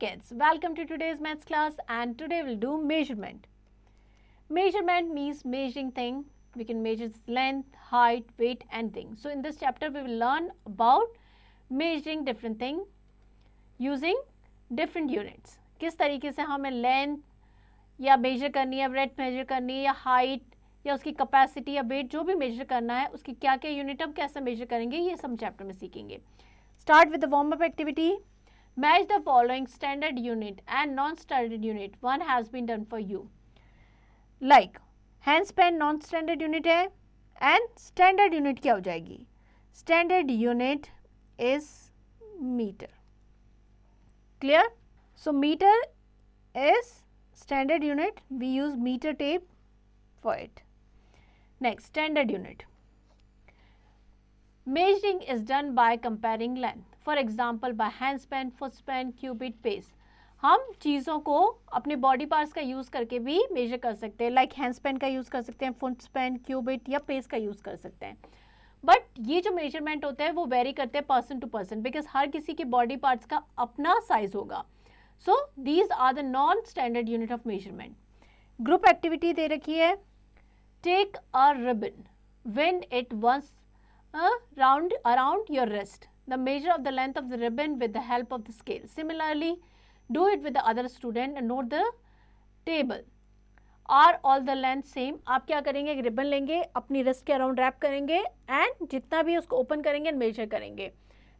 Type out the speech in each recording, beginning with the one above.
kids, welcome to today's maths class and today we'll do measurement. Measurement means measuring thing. We can measure length, height, weight and things. So in this chapter we will learn about measuring different thing using different units. किस तरीके से हमें length या major करनी है, breath major करनी है या हाइट या उसकी कैपेसिटी या वेट जो भी मेजर करना है उसकी क्या क्या यूनिट हम कैसे मेजर करेंगे ये सब चैप्टर में सीखेंगे. Start with the warm up activity. Match the following standard unit and non-standard unit. One has been done for you. Like handspan non-standard unit है and standard unit क्या हो जाएगी? Standard unit is meter. Clear? So meter is standard unit. We use meter tape for it. Next, standard unit. Measuring is done by comparing length. For example, by handspan, footspan, cubit, pace. हम चीज़ों को अपने body parts का use करके भी major कर सकते हैं. लाइक हैंडस्पैन का यूज़ कर सकते हैं, फुटस्पैन, क्यूबिट या पेस का यूज़ कर सकते हैं. बट ये जो मेजरमेंट होते हैं वो वेरी करते हैं पर्सन टू पर्सन बिकॉज हर किसी के बॉडी पार्ट्स का अपना साइज होगा. So these are the non standard unit of measurement. Group activity दे रखी है. Take a ribbon, wind it once around your wrist. The measure of the length of the ribbon with the help of the scale. Similarly, do it with the other student and note the table. Are all the length same? आप क्या करेंगे, एक ribbon लेंगे, अपनी wrist के around rap करेंगे and जितना भी उसको ओपन करेंगे एंड मेजर करेंगे.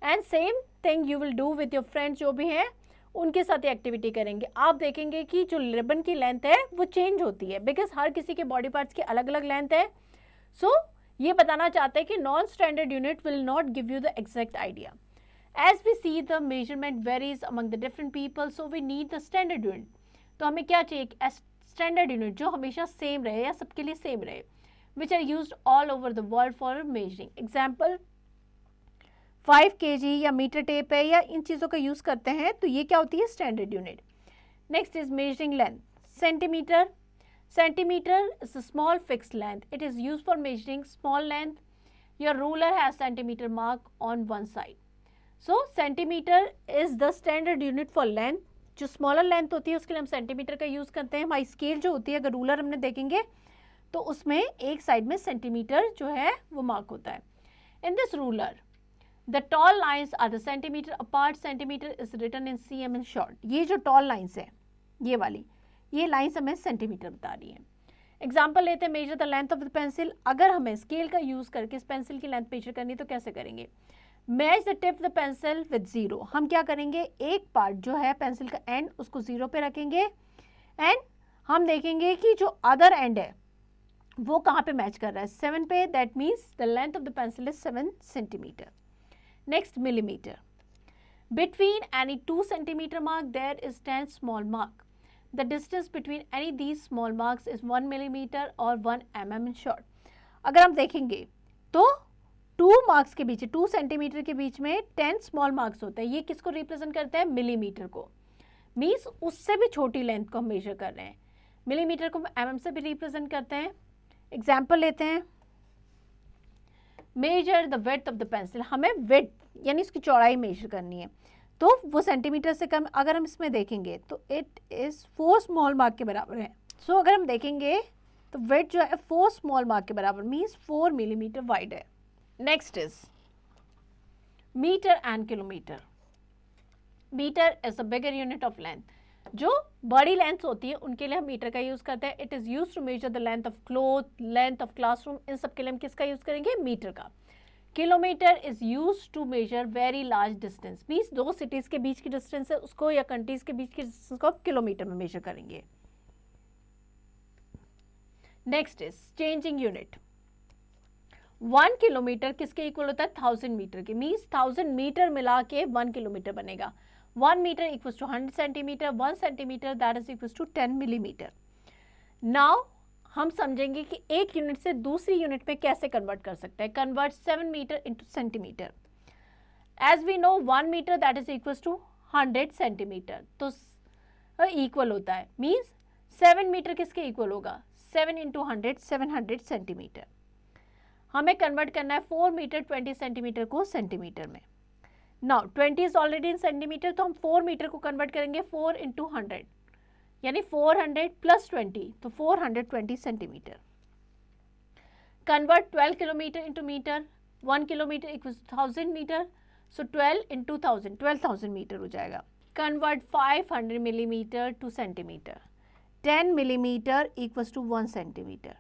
And same thing you will do with your friends जो भी हैं उनके साथ एक्टिविटी करेंगे. आप देखेंगे कि जो रिबन की लेंथ है वो चेंज होती है बिकॉज हर किसी के बॉडी पार्ट्स की अलग अलग लेंथ है. सो ये बताना चाहते हैं कि non standard unit will not give you the exact idea. As we see the measurement varies among the different people so we need the standard unit. तो हमें क्या चाहिए, स्टैंडर्ड यूनिट जो हमेशा सेम रहे या सबके लिए सेम रहे, which are used all over the world for measuring. Example 5 kg या मीटर टेप है या इन चीज़ों का यूज़ करते हैं तो ये क्या होती है standard unit. Next is measuring length. Centimetre. Centimeter is a small fixed length. It is used for measuring small length. Your ruler has centimeter mark on one side. So centimeter is the standard unit for length. जो smaller length होती है उसके लिए हम centimeter का use करते हैं. हमारी scale जो होती है अगर ruler हमने देखेंगे तो उसमें एक side में centimeter जो है वो mark होता है. In this ruler, the tall lines are the centimeter apart. Centimeter is written in cm in short. ये जो tall lines है ये वाली ये लाइन्स हमें सेंटीमीटर बता रही है. एग्जाम्पल लेते हैं, major the length of the pencil. अगर हमें स्केल का यूज़ करके इस पेंसिल की लेंथ मेजर करनी तो कैसे करेंगे. Match the tip the pencil with zero. हम क्या करेंगे, एक पार्ट जो है पेंसिल का एंड उसको जीरो पे रखेंगे एंड हम देखेंगे कि जो अदर एंड है वो कहाँ पे मैच कर रहा है, 7 पे. That means the length of the pencil is 7 centimetre. Next millimetre. Between any 2 centimetre mark there is 10 small mark. The distance between any these small marks is 1 millimeter or 1 mm in short. अगर हम देखेंगे तो 2 marks के बीच 2 centimetre के बीच में 10 small marks होते हैं. ये किसको रिप्रेजेंट करते हैं, मिलीमीटर को. मीन्स उससे भी छोटी लेंथ को हम मेजर कर रहे हैं. मिलीमीटर को mm से भी रिप्रेजेंट करते हैं. एग्जाम्पल लेते हैं, measure the width of the pencil. हमें विड्थ यानी उसकी चौड़ाई मेजर करनी है तो वो सेंटीमीटर से कम. अगर हम इसमें देखेंगे तो इट इज़ 4 स्मॉल मार्क के बराबर है. सो अगर हम देखेंगे तो विड्थ जो है 4 स्मॉल मार्क के बराबर मीन्स 4 मिलीमीटर वाइड है. Next is metre and kilometre. Metre is a bigger unit of length. जो बड़ी लेंथ होती है उनके लिए हम मीटर का यूज़ करते हैं. It is use to measure the length of cloth, length of classroom. इन सब के लिए हम किसका यूज़ करेंगे, मीटर का. Kilometre is use to measure very large distance. Means 2 cities के बीच की डिस्टेंस है उसको या कंट्रीज के बीच की डिस्टेंस को आप किलोमीटर में मेजर करेंगे. Next is changing unit. 1 kilometre किसके इक्वल होता है, 1000 मीटर के. मीन्स 1000 मीटर मिला के 1 किलोमीटर बनेगा. 1 metre equals to 100 centimetre. 1 centimetre that is equals to 10 millimetre. Now हम समझेंगे कि एक यूनिट से दूसरी यूनिट में कैसे कन्वर्ट कर सकते हैं. Convert 7 metre into centimetre. As we know 1 metre that is equals to 100 centimetre. तो इक्वल होता है. मीन्स 7 मीटर किसके इक्वल होगा, 7 इंटू 100 700 सेंटीमीटर. हमें कन्वर्ट करना है 4 मीटर 20 सेंटीमीटर को सेंटीमीटर में. Now 20 is already in centimetre, तो हम 4 मीटर को कन्वर्ट करेंगे 4 इंटू 100, यानी 400 प्लस 20, तो 420 centimetre. Convert 12 kilometre into metre, 1 kilometre equals 1000 metre, so 12 into 1000, 12,000 metre हो जाएगा. Convert 500 millimetre to centimetre, 10 millimeter equals to 1 centimeter.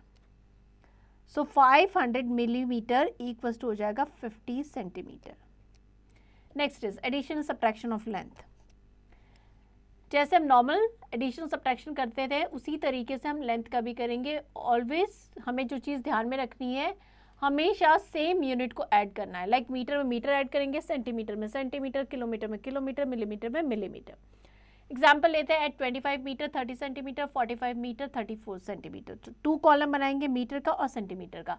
So 500 millimeter equals to हो जाएगा 50 centimeter. Next is addition and subtraction of length. जैसे हम normal addition subtraction करते थे उसी तरीके से हम लेंथ का भी करेंगे. ऑलवेज हमें जो चीज़ ध्यान में रखनी है, हमेशा सेम यूनिट को ऐड करना है. लाइक मीटर में मीटर ऐड करेंगे, सेंटीमीटर में सेंटीमीटर, किलोमीटर में किलोमीटर, मिलीमीटर में मिलीमीटर. एग्जाम्पल लेते हैं. Add 25 metre 30 centimetre, 45 metre 34 centimetre. तो 2 कॉलम बनाएंगे मीटर का और सेंटीमीटर का.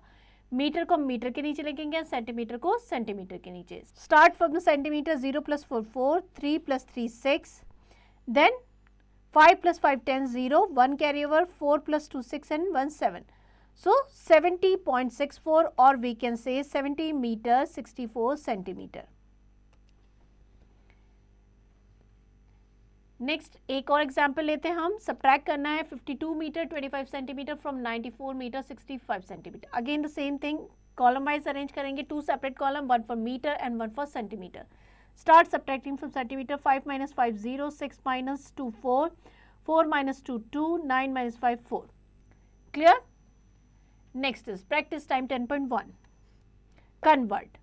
मीटर को मीटर के नीचे लिखेंगे, सेंटीमीटर को सेंटीमीटर के नीचे. Start from the centimetre. 0 + 4 4, 3 + 3 6, then 5 + 5 10 0, 1 carry over, 4 + 2 6 and 1 7. So 70.64 or we can say 70 meter 64 centimeter. Next एक और एग्जाम्पल लेते हैं हम. सब्ट्रैक्ट करना है 52 metre 25 centimetre from 94 metre 65 centimetre. Again the same thing, column wise arrange करेंगे. 2 separate column, 1 for metre and 1 for centimetre. Start subtracting from centimetre. 5 - 5 0, 6 - 2 4, 4 - 2 2, 9 - 5 4. Clear? Next is practice time 10.1. Convert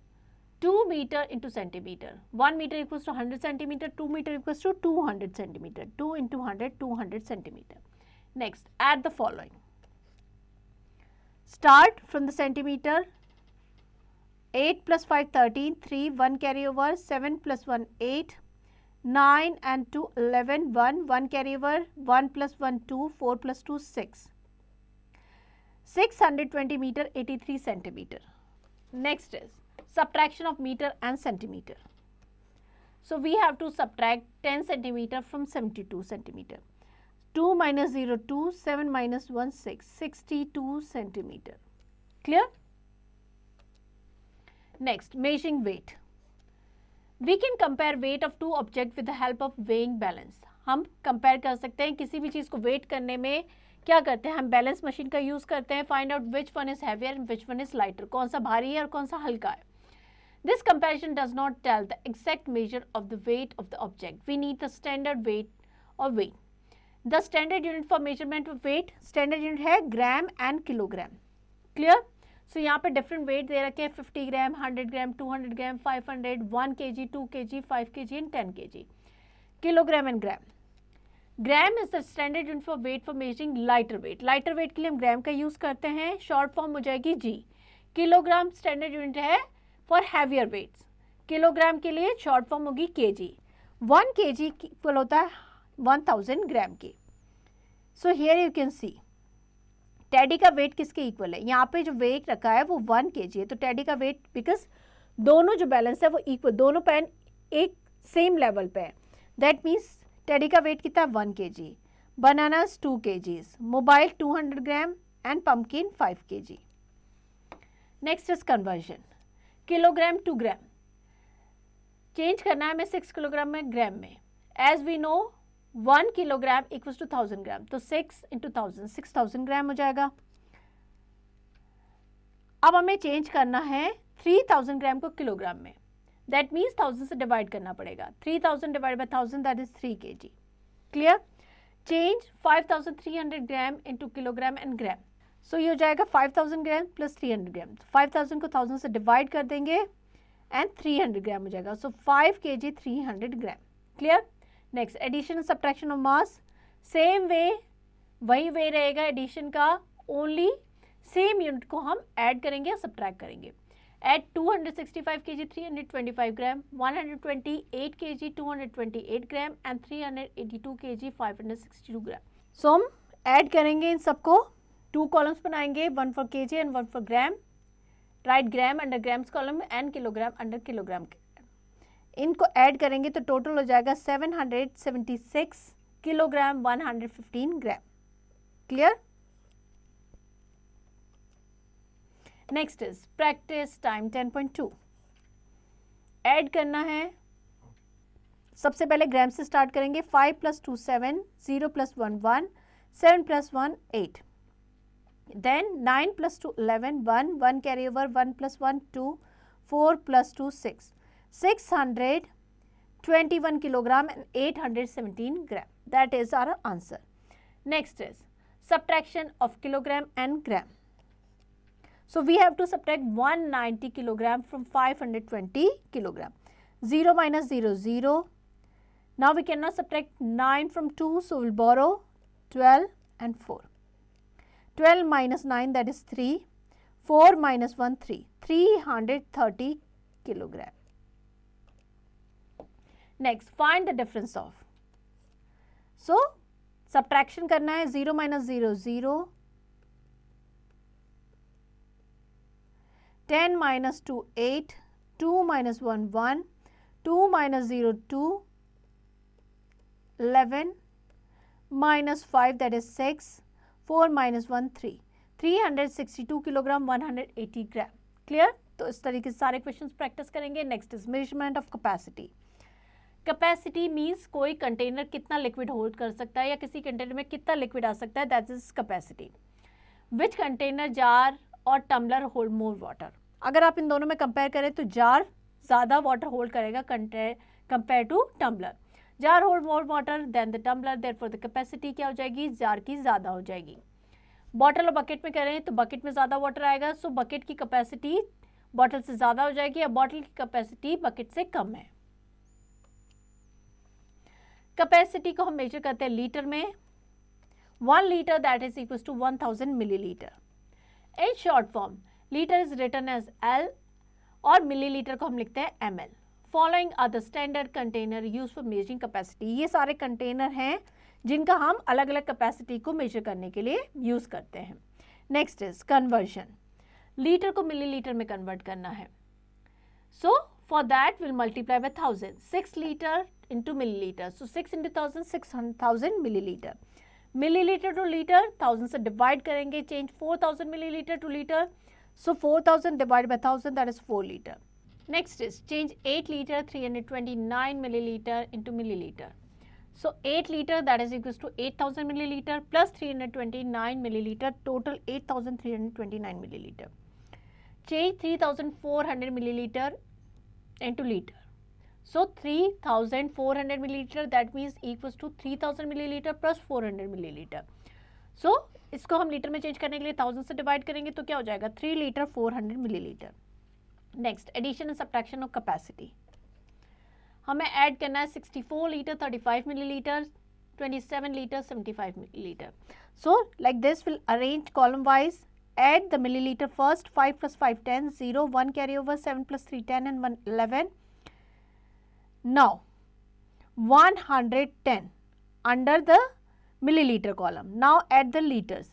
2 meter into centimeter. 1 meter equals to 100 centimeter. 2 meter equals to 200 centimeter. 2 into 100, 200 centimeter. Next, add the following. Start from the centimeter. 8 + 5 13, 3, 1 carry over, 7 + 1 8, 9 and 2 11, 1 carry over, 1 + 1 2, 4 + 2 6. 620 meter 83 centimeter. Next is subtraction of meter and centimeter. So we have to subtract 10 centimeter from 72 centimeter. 2 - 0 2, 7 - 1 6, 62 centimeter. Clear? Next, measuring weight. We can compare weight of two objects with the help of weighing balance. हम compare कर सकते हैं. किसी भी चीज़ को weight करने में क्या करते हैं, हम बैलेंस मशीन का यूज़ करते हैं. Find out which one is heavier and which one is lighter. कौन सा भारी है और कौन सा हल्का है. This comparison does not tell the exact measure of the weight of the object. We need the standard weight or weight. The standard unit for measurement of weight, standard unit है gram and kilogram. Clear? So यहाँ पे different weight दे रखे हैं. 50 gram, 100 gram, 200 gram, 500, 1 kg, 2 kg, 5 kg and 10 kg. Kilogram and gram. Gram is the standard unit for weight for measuring lighter weight. Lighter weight के लिए हम ग्राम का use करते हैं. शॉर्ट फॉर्म हो जाएगी जी. किलोग्राम स्टैंडर्ड यूनिट है फॉर हैवियर वेट्स. किलोग्राम के लिए शॉर्ट फॉर्म होगी kg. 1 kg इक्वल होता है 1000 ग्राम की. So here you can see teddy का वेट किसके इक्वल है. यहाँ पे जो वेट रखा है वो 1 kg है. तो टेडी का वेट, बिकॉज दोनों जो बैलेंस है वो इक्वल, दोनों पेन एक सेम लेवल पे है. दैट मीन्स टेडी का वेट कितना है 1 kg. Bananas 2 kgs, mobile 200 gram and pumpkin 5 kg. Next is conversion. Kilogram to gram change करना है हमें 6 किलोग्राम में ग्राम में. As we know 1 kilogram equals to 1000 gram. तो 6 × 1000, 6000 ग्राम हो जाएगा. अब हमें चेंज करना है 3000 ग्राम को किलोग्राम में. दैट मीन्स 1000 से डिवाइड करना पड़ेगा. 3000 divide by 1000 that is 3 kg. Clear? Change 5300 gram into kilogram and gram. So ये हो जाएगा 5000 ग्राम प्लस 300 ग्राम. 5000 को 1000 से डिवाइड कर देंगे एंड 300 ग्राम हो जाएगा. So 5 kg 300 gram. Clear? Next, addition and subtraction of mass. Same way, वही वे रहेगा एडिशन का, ओनली सेम यूनिट को हम ऐड करेंगे या सब्ट्रैक्ट करेंगे. Add 265 kg 325 gram, 128 kg 228 gram and 382 kg 562 gram. So हम ऐड करेंगे इन सबको. 2 कॉलम्स बनाएंगे, 1 for kg and 1 for gram. Write gram under grams column and kilogram under kilogram. इनको ऐड करेंगे तो टोटल हो जाएगा 776 kilogram 115 gram. Clear? Next is practice time 10.2. ऐड करना है सबसे पहले ग्राम से स्टार्ट करेंगे. 5 + 2 7, 0 + 1 1, 7 + 1 8. Then 9 + 2 11, 1, 1 carry over, 1 + 1 2, 4 + 2 6. 621 kilogram and 817 gram. That is our answer. Next is subtraction of kilogram and gram. So we have to subtract 190 kilogram from 520 kilogram. 0 minus 0, 0. Now we cannot subtract 9 from 2, so we'll borrow 12 and 4. 12 minus 9, that is 3. 4 minus 1, 3. 330 kilogram. Next, find the difference of. So, subtraction करना है. 0 minus 0, 0. 10 minus 2, 8. 2 minus 1, 1. 2 minus 0, 2. 11. Minus 5, that is 6. 4 minus 1, 3. 362 kilogram, 180 gram. Clear? तो इस तरीके से सारे questions practice करेंगे. Next is measurement of capacity. Capacity means कोई container कितना लिक्विड होल्ड कर सकता है या किसी कंटेनर में कितना लिक्विड आ सकता है, that is capacity. Which container, jar और टम्बलर होल्ड मोर वाटर. अगर आप इन दोनों में कंपेयर करें तो जार ज़्यादा वाटर होल्ड करेगा compare to tumbler. Jar hold more water than the tumbler, therefore the capacity क्या हो जाएगी, जार की ज़्यादा हो जाएगी. बॉटल और बकेट में करें तो बकेट में ज़्यादा वाटर आएगा, सो बकेट की कैपेसिटी बॉटल से ज़्यादा हो जाएगी, या बॉटल की कैपेसिटी बकेट से कम है. कैपेसिटी को हम मेजर करते हैं लीटर में. 1 litre that is equal to 1000 millilitre. In short form litre is written as L और मिलीलीटर को हम लिखते हैं ml. Following are the standard container use for measuring capacity. ये सारे कंटेनर हैं जिनका हम अलग अलग कैपेसिटी को मेजर करने के लिए यूज करते हैं. Next is conversion. लीटर को मिलीलीटर में कन्वर्ट करना है. So for that will multiply by 1000. 6 litre into milliliter. So 6 into 1000, 6,000 milliliter. Milliliter to liter, 1000 से divide करेंगे, change 4000 milliliter to liter. So 4000 divided by 1000, that is 4 liter. Next is change 8 liter 329 milliliter into milliliter. So 8 liter that is equals to 8000 milliliter plus 329 milliliter, total 8329 milliliter. Change 3400 milliliter into liter. So 3400 milliliter that means equals to 3000 milliliter plus 400 milliliter. So इसको हम litre में change करने के लिए 1000 से divide करेंगे तो क्या हो जाएगा 3 litre 400 millilitre. Next addition and subtraction of capacity. हमें ऐड करना है 64 litre 35 millilitre, 27 litre 75 millilitre. So like this will arrange column wise. Add the milliliter first. 5 plus 5 10, 0, 1 carry over, 7 plus 3 10 and 1 11. Now 110 under the milliliter column. Now add the liters.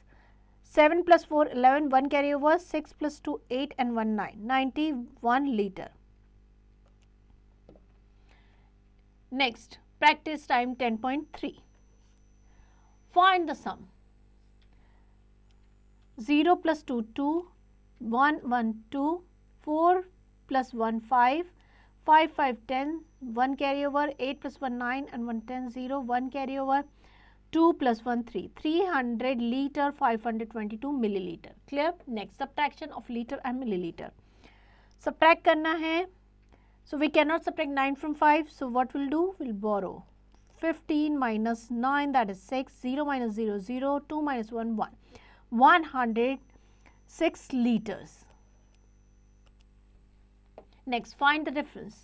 7 plus 4 11, 1 carry over, 6 plus 2 8 and 1 9, 91 liter. Next, practice time 10.3. Find the sum. 0 plus 2 2, 1 1 2, 4 plus 1 5, 5 5 10, 1 carry over, 8 plus 1 9 and 1 10 0, 1 carry over, 2 plus 1 3, 300 liter 522 milliliter. Clear? Next, subtraction of liter and milliliter. Subtract करना है. So we cannot subtract 9 from 5. So what we'll do? We'll borrow 15 minus 9, that is 6, 0 minus 0 0, 2 minus 1 1. 106 liters. Next, find the difference.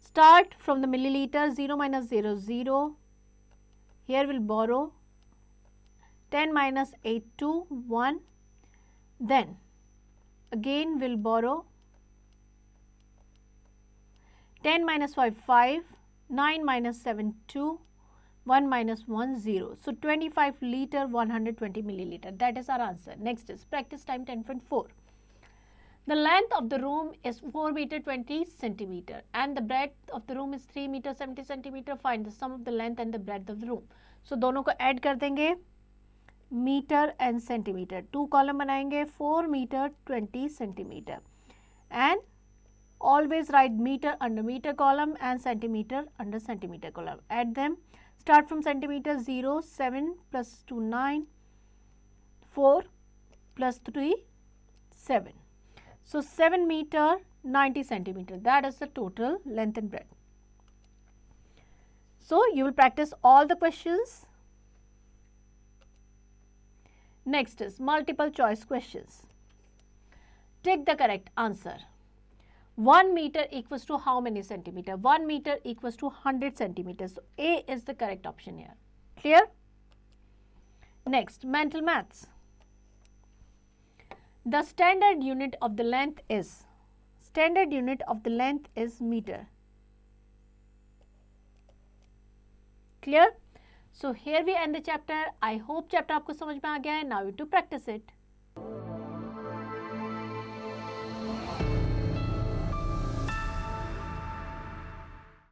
Start from the milliliter. 0 minus 0 0. Here we'll borrow 10 minus 8 2 1. Then again we'll borrow 10 minus 5 5, 9 minus 7 2, 1 minus 1 0. So 25 liter 120 milliliter. That is our answer. Next is practice time 10.4. The length of the room is 4 meter 20 centimeter and the breadth of the room is 3 meter 70 centimeter. Find the sum of the length and the breadth of the room. So दोनों को add कर देंगे, metre and centimetre. 2 column बनाएंगे. 4 metre 20 centimetre and Always write meter under meter column and centimeter under centimeter column. Add them. Start from centimeter. 0, 7 plus 2, 9, 4 plus 3, 7. So 7 meter 90 centimeter. That is the total length and breadth. So you will practice all the questions. Next is multiple choice questions. Take the correct answer. 1 meter equals to how many centimeter? 1 meter equals to 100 centimeters. So A is the correct option here. Clear? Next, mental maths. The standard unit of the length is meter. Clear? So here we end the chapter. I hope chapter आपको समझ में आ गया है. Now you to practice it.